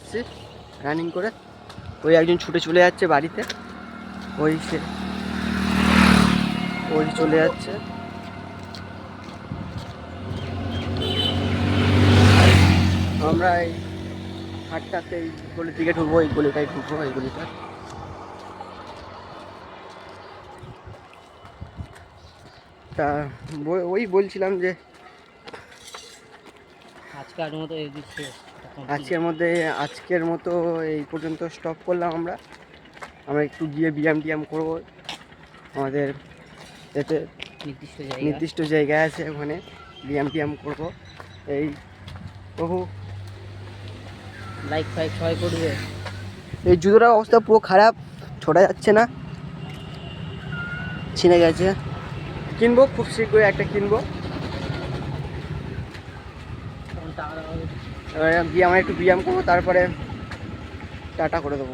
এসেছি রানিং করে। ওই একজন ছুটে চলে যাচ্ছে বাড়িতে, ওই চলে যাচ্ছে। আমরা এই হাটটাতে এই গলির দিকে ঢুকবো, এই গলিটায় ঢুকবো, এই গলিটা। তা ওই বলছিলাম যে আজকের মতো এই পর্যন্ত স্টপ করলাম। আমরা একটু গিয়ে ব্যায়াম করবো। আমাদের এতে নির্দিষ্ট জায়গায় আছে, ওখানে ব্যায়াম করবো। এই প্রভু লাইক ফাইক সবাই করবে। এই জুতোটার অবস্থা পুরো খারাপ, ছোটা যাচ্ছে না, ছিঁড়ে গেছে। কিনবো, খুব শীঘ্রই একটা কিনবো। এবারে গিয়ে আমরা একটু ব্যায়াম করবো, তারপরে টাটা করে দেবো।